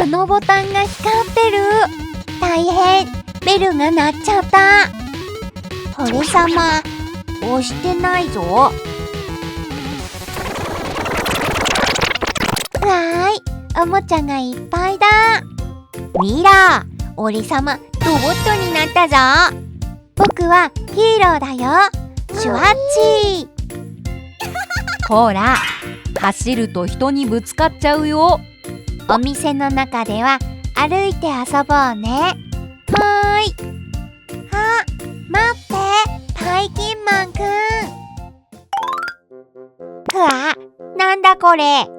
あのボタンが光ってる。大変、ベルが鳴っちゃった。鳥様、押してないぞ。わーい、おもちゃがいっぱいだ。ミラー、俺様ロボットになったぞ。僕はヒーローだよ。シュワッチー。ほら、走ると人にぶつかっちゃうよ。お店の中では歩いて遊ぼうね。はーい。あ、待って、ばいきんまんくん。ふわ、なんだこれ。ふわ、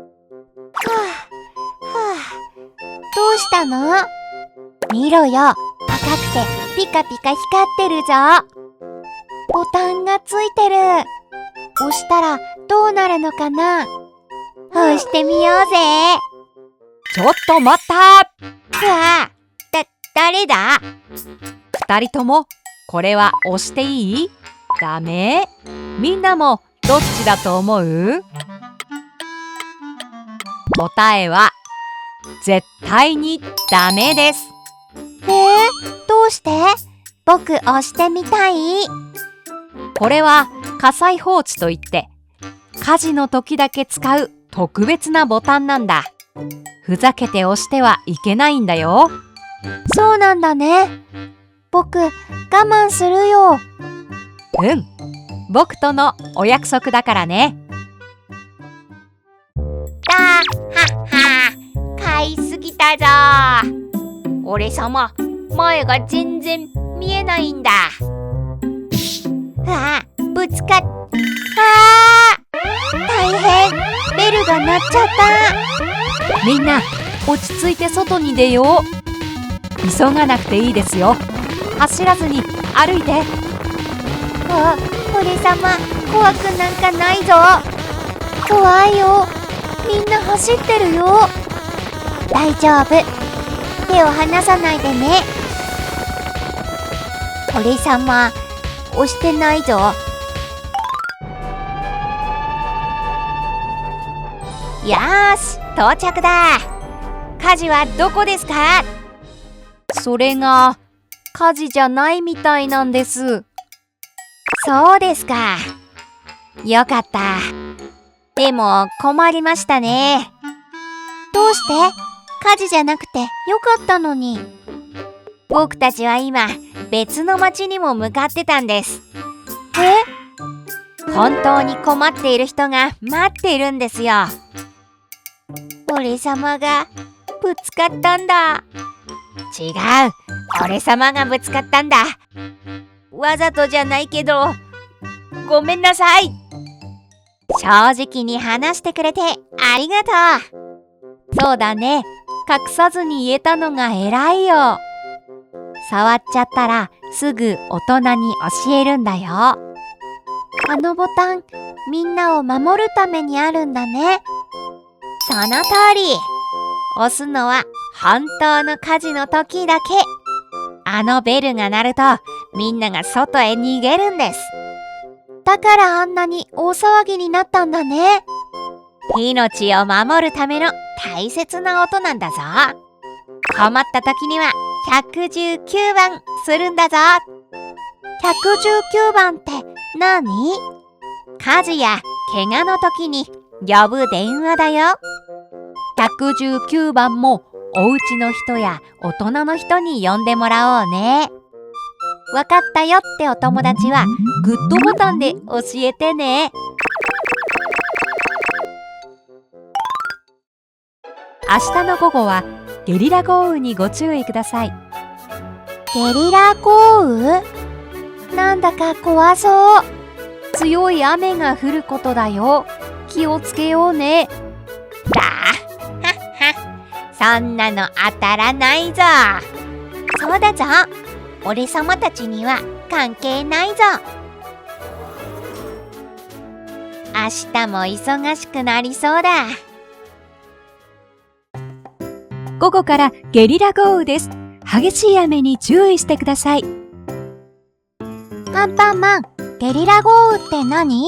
どうしたの？見ろよ、赤くてピカピカ光ってるぞ。ボタンがついてる。押したらどうなるのかな？押してみようぜ。ちょっと待った。ふわ、誰だ？二人ともこれは押していい？ダメ？みんなもどっちだと思う？答えは絶対にダメです。どうして？僕押してみたい。これは火災報知といって、火事の時だけ使う特別なボタンなんだ。ふざけて押してはいけないんだよ。そうなんだね。僕、我慢するよ。うん、僕とのお約束だからね。はっは、買いすぎたぞ。俺様、前が全然見えないんだ。ぶつかっ、大変、ベルが鳴っちゃった。みんな落ち着いて外に出よう。急がなくていいですよ。走らずに歩いて。俺様、怖くなんかないぞ。怖いよ、みんな走ってるよ。大丈夫、手を離さないでね。俺様、押してないぞ。よーし、到着だ。火事はどこですか？それが火事じゃないみたいなんです。そうですか。よかった。でも困りましたね。どうして？火事じゃなくてよかったのに。僕たちは今別の町にも向かってたんです。本当に困っている人が待っているんですよ。俺様がぶつかったんだ。違う、俺様がぶつかったんだ。わざとじゃないけど、ごめんなさい。正直に話してくれてありがとう。そうだね、隠さずに言えたのが偉いよ。触っちゃったらすぐ大人に教えるんだよ。あのボタン、みんなを守るためにあるんだね。その通り。押すのは本当の火事の時だけ。あのベルが鳴るとみんなが外へ逃げるんです。だからあんなに大騒ぎになったんだね。命を守るための大切な音なんだぞ。困った時には119番するんだぞ。119番って何？火事や怪我の時に呼ぶ電話だよ。119番もお家の人や大人の人に呼んでもらおうね。わかったよってお友達はグッドボタンで教えてね。明日の午後はゲリラ豪雨にご注意ください。ゲリラ豪雨？なんだか怖そう。強い雨が降ることだよ。気をつけようね。そんなの当たらないぞ。そうだぞ、俺様たちには関係ないぞ。明日も忙しくなりそうだ。午後からゲリラ豪雨です。激しい雨に注意してください。アンパンマン、ゲリラ豪雨って何？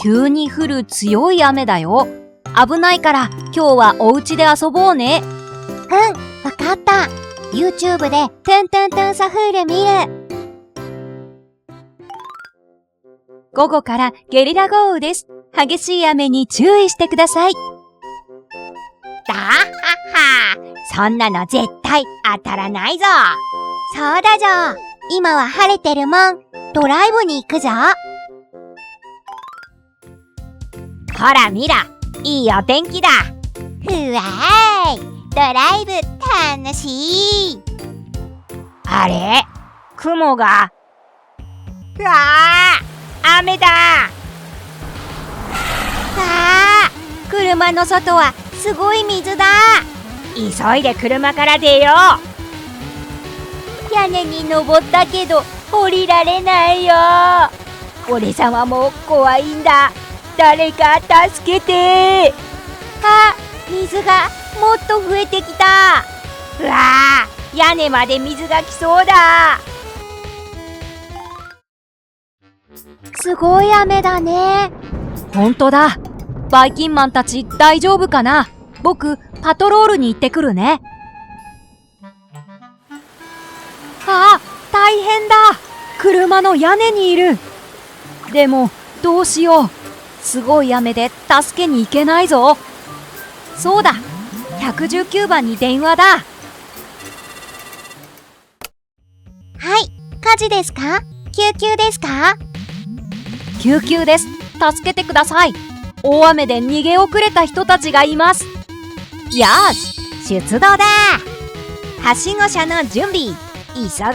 急に降る強い雨だよ。危ないから今日はお家で遊ぼうね。わかった。YouTube でトゥントゥントゥンサフール見る。午後からゲリラ豪雨です。激しい雨に注意してください。だはは、そんなの絶対当たらないぞ。そうだぞ。今は晴れてるもん。ドライブに行くぞ。ほら見ろ、いいお天気だ。ふわーい、ドライブ楽しい。あれ、雲が。うわー、雨だ。あー、車の外はすごい水だ。急いで車から出よう。屋根に登ったけど降りられないよ。俺様も怖いんだ。誰か助けて。あ、水がもっと増えてきた。うわー、屋根まで水が来そうだ。すごい雨だね。ほんとだ。バイキンマンたち大丈夫かな。僕パトロールに行ってくるね。あ、大変だ。車の屋根にいる。でもどうしよう。すごい雨で助けに行けないぞ。そうだ、119番に電話だ。はい、火事ですか？救急ですか？救急です。助けてください。大雨で逃げ遅れた人たちがいます。よし、出動だ。はしご車の準備、急ごう。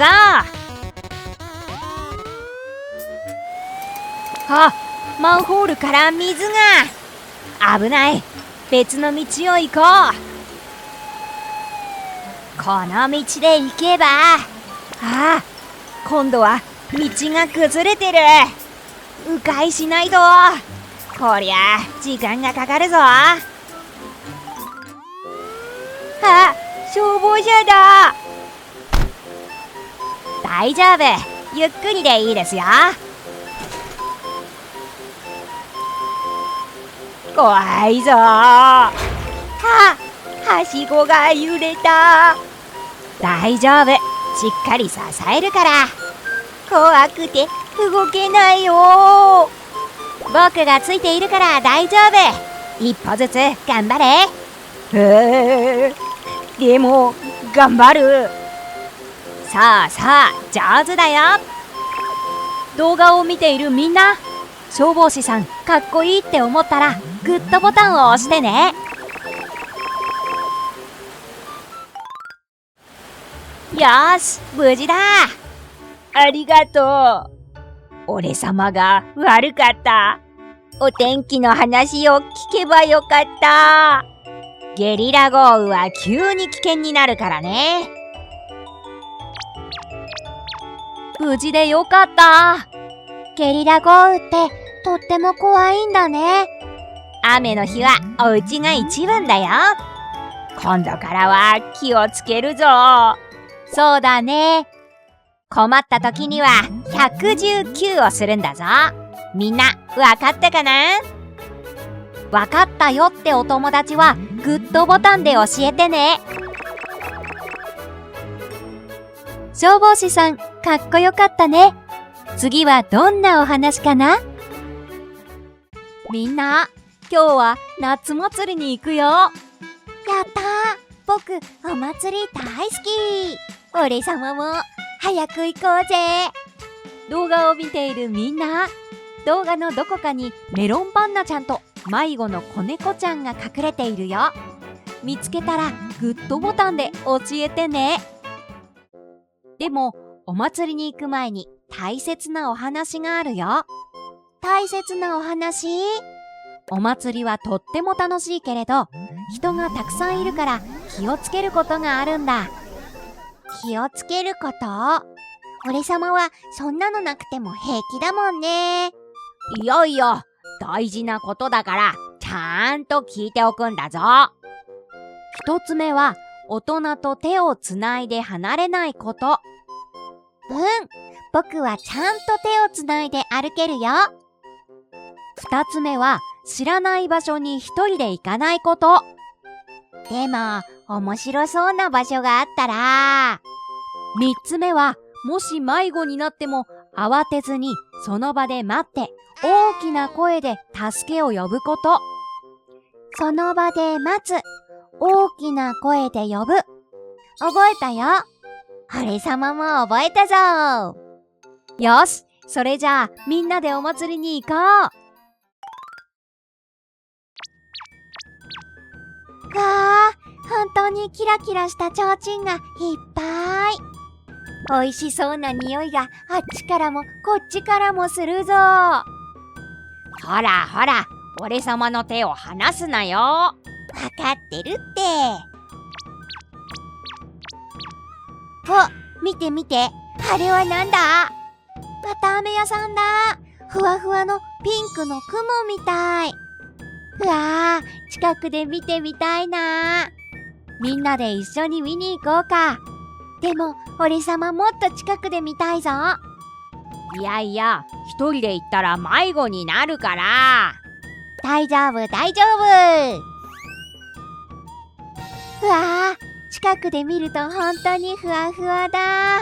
あ、マンホールから水が。危ない。別の道を行こう。この道で行けば。あ、今度は道が崩れてる。迂回しないと。こりゃ時間がかかるぞ。あ、消防車だ。大丈夫、ゆっくりでいいですよ。怖いぞ。はしごが揺れた。大丈夫、しっかり支えるから。怖くて動けないよ。僕がついているから大丈夫。一歩ずつ頑張れ。でも頑張る。さあさあ、上手だよ。動画を見ているみんな、消防士さんかっこいいって思ったらグッドボタンを押してね。よーし、無事だ。ありがとう。俺様が悪かった。お天気の話を聞けばよかった。ゲリラ豪雨は急に危険になるからね。無事でよかった。ゲリラ豪雨ってとっても怖いんだね。雨の日はお家が一番だよ。今度からは気をつけるぞ。そうだね。困った時には119をするんだぞ。みんなわかったかな？わかったよってお友達はグッドボタンで教えてね。消防士さん、かっこよかったね。次はどんなお話かな？みんな、今日は夏祭りに行くよ。やったー。僕お祭り大好き。俺様も早く行こうぜ。動画を見ているみんな、動画のどこかにメロンパンナちゃんと迷子の子猫ちゃんが隠れているよ。見つけたらグッドボタンで教えてね。でもお祭りに行く前に大切なお話があるよ。大切なお話？お祭りはとっても楽しいけれど、人がたくさんいるから気をつけることがあるんだ。気をつけること？俺様はそんなのなくても平気だもんね。いやいや、大事なことだからちゃんと聞いておくんだぞ。一つ目は大人と手をつないで離れないこと。僕はちゃんと手をつないで歩けるよ。二つ目は知らない場所に一人で行かないこと。でも面白そうな場所があったら。3つ目は、もし迷子になっても慌てずにその場で待って大きな声で助けを呼ぶこと。その場で待つ。大きな声で呼ぶ。覚えたよ。俺様も覚えたぞ。よし、それじゃあみんなでお祭りに行こう。わあ、本当にキラキラした提灯がいっぱい。美味しそうな匂いがあっちからもこっちからもするぞ。ほらほら、俺様の手を離すなよ。わかってるって。お、見て見て。あれはなんだ？わたあめ屋さんだ。ふわふわのピンクの雲みたい。うわー、近くで見てみたいな。みんなで一緒に見に行こうか。でも、俺様もっと近くで見たいぞ。いやいや、一人で行ったら迷子になるから。大丈夫、大丈夫。うわー、近くで見ると本当にふわふわだ。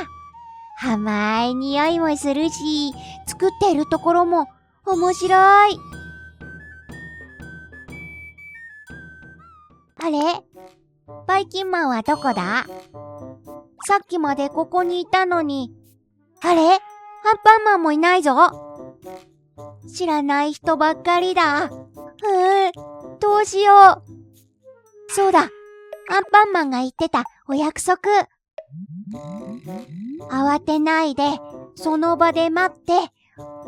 甘い匂いもするし、作ってるところも面白い。あれ？バイキンマンはどこだ？さっきまでここにいたのに。あれ？アンパンマンもいないぞ。知らない人ばっかりだ。どうしよう。そうだ。アンパンマンが言ってたお約束。慌てないで、その場で待って、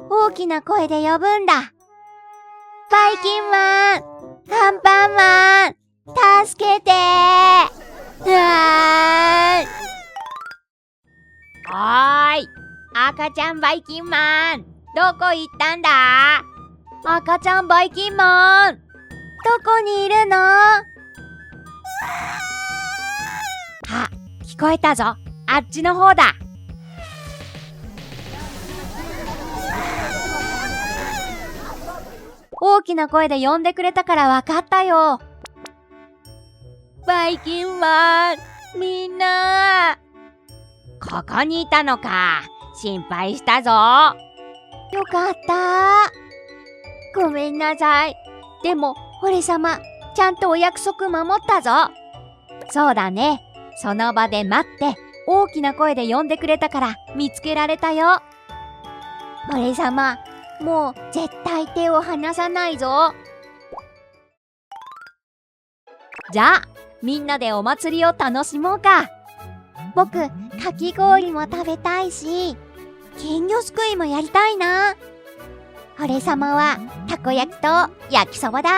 大きな声で呼ぶんだ。バイキンマン、アンパンマン、助けてー。おーい、赤ちゃんバイキンマン、どこ行ったんだ？赤ちゃんバイキンマン、どこにいるの？あ、聞こえたぞ。あっちの方だ。大きな声で呼んでくれたからわかったよ。バイキンマン、みんな。ここにいたのか。心配したぞ。よかった。ごめんなさい。でも、俺様、ちゃんとお約束守ったぞ。そうだね。その場で待って、大きな声で呼んでくれたから見つけられたよ。俺様、もう絶対手を離さないぞ。じゃあ、みんなでお祭りを楽しもうか。僕、かき氷も食べたいし、金魚すくいもやりたいな。俺様はたこ焼きと焼きそばだ。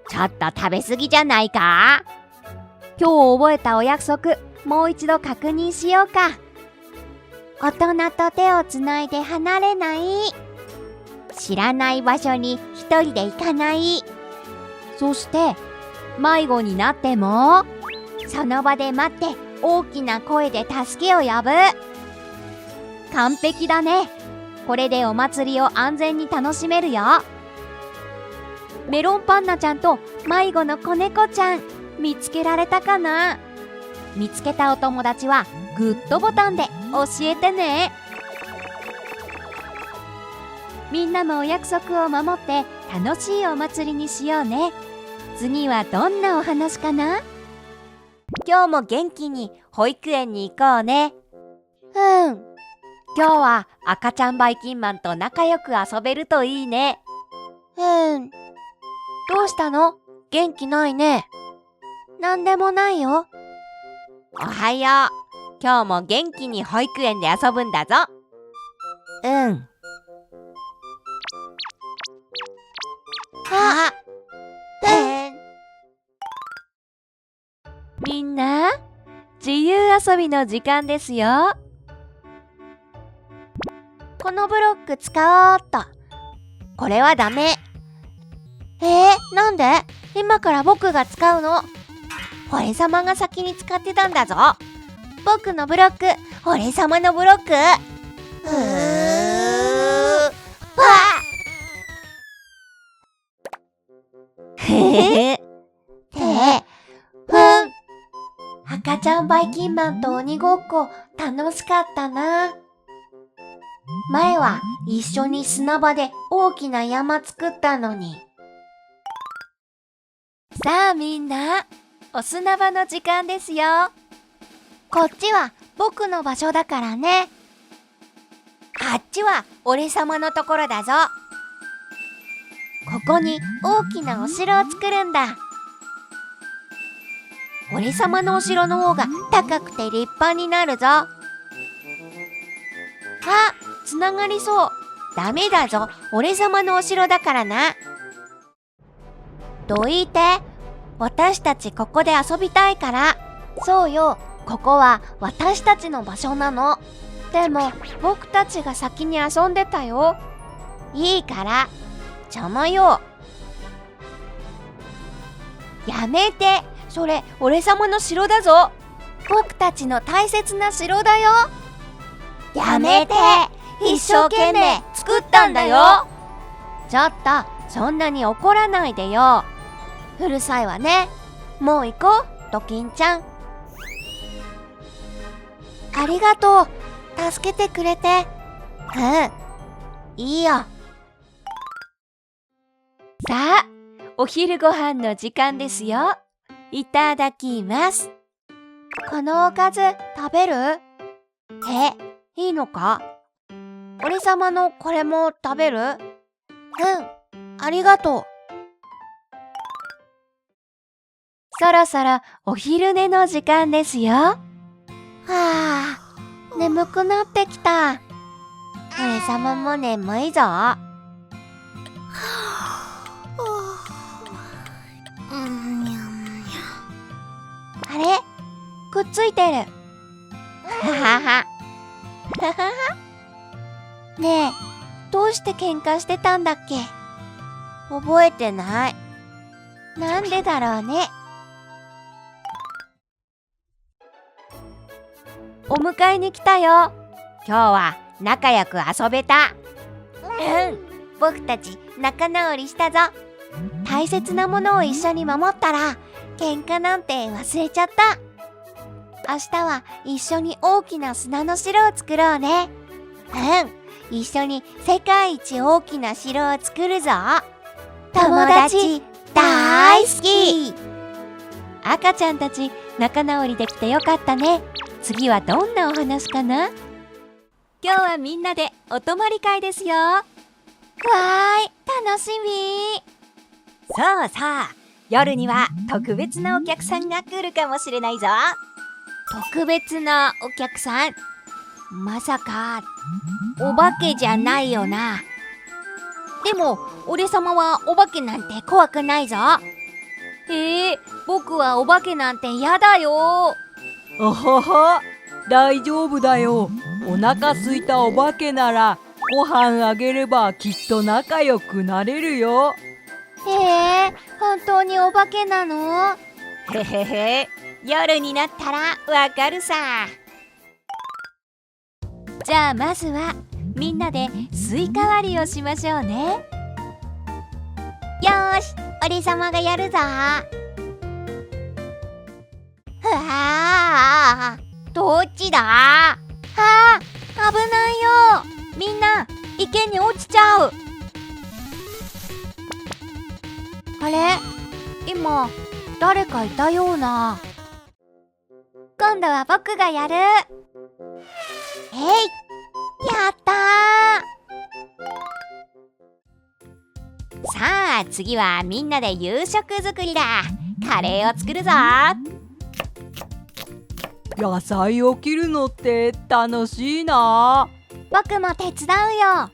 ちょっと食べ過ぎじゃないか？今日覚えたお約束、もう一度確認しようか。大人と手をつないで離れない。知らない場所に一人で行かない。そして、迷子になっても、その場で待って大きな声で助けを呼ぶ。完璧だね。これでお祭りを安全に楽しめるよ。メロンパンナちゃんと迷子の子猫ちゃん、見つけられたかな？見つけたお友達はグッドボタンで教えてね。みんなもお約束を守って楽しいお祭りにしようね。次はどんなお話かな？今日も元気に保育園に行こうね。うん。今日は赤ちゃんバイキンマンと仲良く遊べるといいね。うん。どうしたの？元気ないね。なんでもないよ。おはよう。今日も元気に保育園で遊ぶんだぞ。うん。あ、みんな、自由遊びの時間ですよ。このブロック使おうっと。これはダメ。なんで？今から僕が使うの。俺様が先に使ってたんだぞ。僕のブロック、俺様のブロック。わあ！へへ。ふん。赤ちゃんばいきんまんと鬼ごっこ楽しかったな。前は一緒に砂場で大きな山作ったのに。さあみんな、お砂場の時間ですよ。こっちは僕の場所だからね。あっちは俺様のところだぞ。ここに大きなお城を作るんだ。俺様のお城の方が高くて立派になるぞ。あ、つながりそう。ダメだぞ、俺様のお城だからな。どいて、私たちここで遊びたいから。そうよ、ここは私たちの場所なの。でも僕たちが先に遊んでたよ。いいから邪魔よ。やめて、それ俺様の城だぞ。僕たちの大切な城だよ。やめて、一生懸命作ったんだよ。ちょっとそんなに怒らないでよ。うるさいわね。もう行こう、ドキンちゃん。ありがとう、助けてくれて。いいよ。さあ、お昼ご飯の時間ですよ。いただきます。このおかず食べる？いいのか？俺様のこれも食べる？ありがとう。そろそろお昼寝の時間ですよ。はあ、眠くなってきた。俺様も眠いぞ。あれ？くっついてる。ははは。ねえ、どうして喧嘩してたんだっけ？覚えてない。なんでだろうね。お迎えに来たよ。今日は仲良く遊べた。僕たち仲直りしたぞ。大切なものを一緒に守ったら喧嘩なんて忘れちゃった。明日は一緒に大きな砂の城を作ろうね。一緒に世界一大きな城を作るぞ。友達大好き。赤ちゃんたち仲直りできてよかったね。次はどんなお話かな？今日はみんなでお泊まり会ですよ。わーい、楽しみ。そうそう、夜には特別なお客さんが来るかもしれないぞ。特別なお客さん？まさかお化けじゃないよな。でも俺様はお化けなんて怖くないぞ。僕はお化けなんて嫌だよ。あはは、大丈夫だよ。お腹すいたお化けならご飯あげればきっと仲良くなれるよ。本当にお化けなの？へへへ、夜になったらわかるさ。じゃあまずはみんなでスイカ割りをしましょうね。よーし、俺様がやるぞ。どっちだ？危ないよ。みんな池に落ちちゃう。あれ？今誰かいたような。今度は僕がやる。やったー。さあ次はみんなで夕食作りだ。カレーを作るぞ。野菜を切るのって楽しいな。僕も手伝うよ。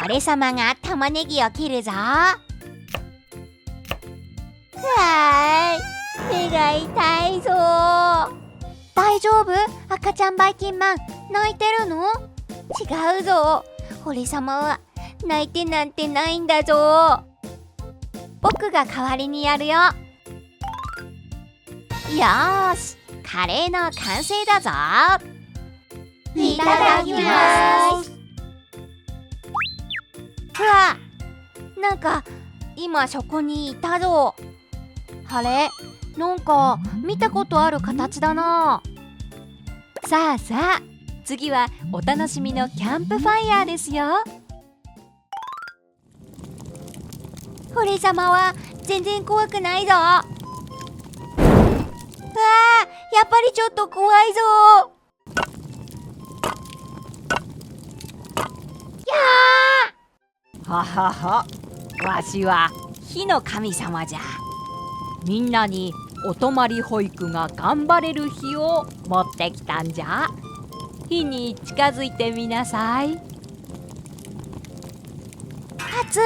俺様が玉ねぎを切るぞ。目が痛いぞ。大丈夫？赤ちゃんばいきんまん、泣いてるの？違うぞ。俺様は泣いてなんてないんだぞ。僕が代わりにやるよ。よーし、カレーの完成だぞ。いただきます。なんか今そこにいたぞ。あれ、なんか見たことある形だな。さあさあ、次はお楽しみのキャンプファイヤーですよ。俺様は全然怖くないぞ。わあ、やっぱりちょっと怖いぞ。ははは、わしは火の神様じゃ。みんなにお泊まり保育が頑張れる日を持ってきたんじゃ。火に近づいてみなさい。暑い。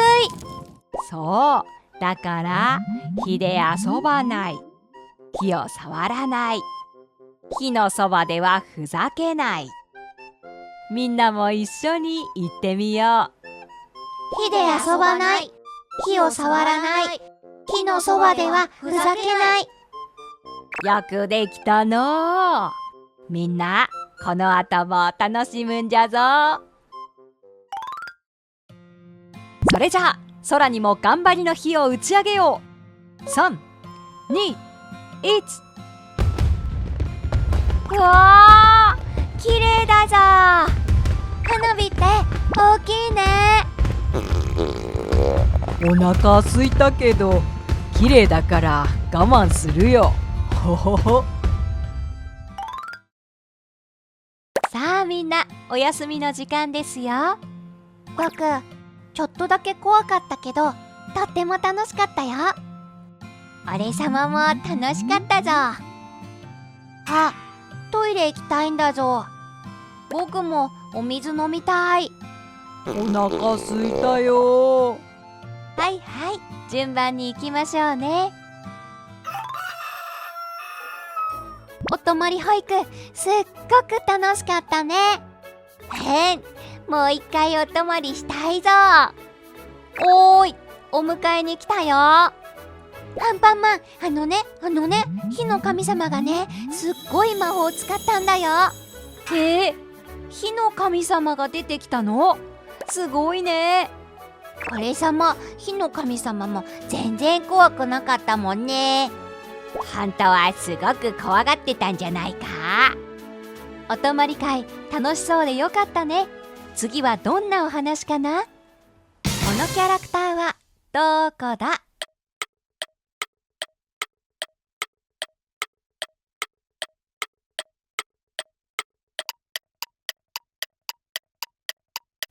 そう、だから火で遊ばない。火を触らない。火のそばではふざけない。みんなも一緒に言ってみよう。火で遊ばない。火を触らない。火のそばではふざけない。よくできたのう。みんなこの後も楽しむんじゃぞ。それじゃあ空にも頑張りの火を打ち上げよう。3、2、1。うわー、綺麗だぞ。花火って大きいね。お腹空いたけど綺麗だから我慢するよ。ほほほ。さあみんな、お休みの時間ですよ。僕、ちょっとだけ怖かったけど、とっても楽しかったよ。俺様も楽しかったぞ。あ、トイレ行きたいんだぞ。僕もお水飲みたい。お腹空いたよ。はいはい、順番に行きましょうね。お泊まり保育、すっごく楽しかったね。もう一回お泊まりしたいぞ。おーい、お迎えに来たよ。アンパンマン、あのね、火の神様がね、すっごい魔法を使ったんだよ。火の神様が出てきたの？すごいね。俺様、火の神様も全然怖くなかったもんね。本当はすごく怖がってたんじゃないか。お泊まり会楽しそうでよかったね。次はどんなお話かな？このキャラクターはどこだ？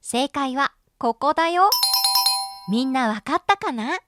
正解はここだよ。みんなわかったかな？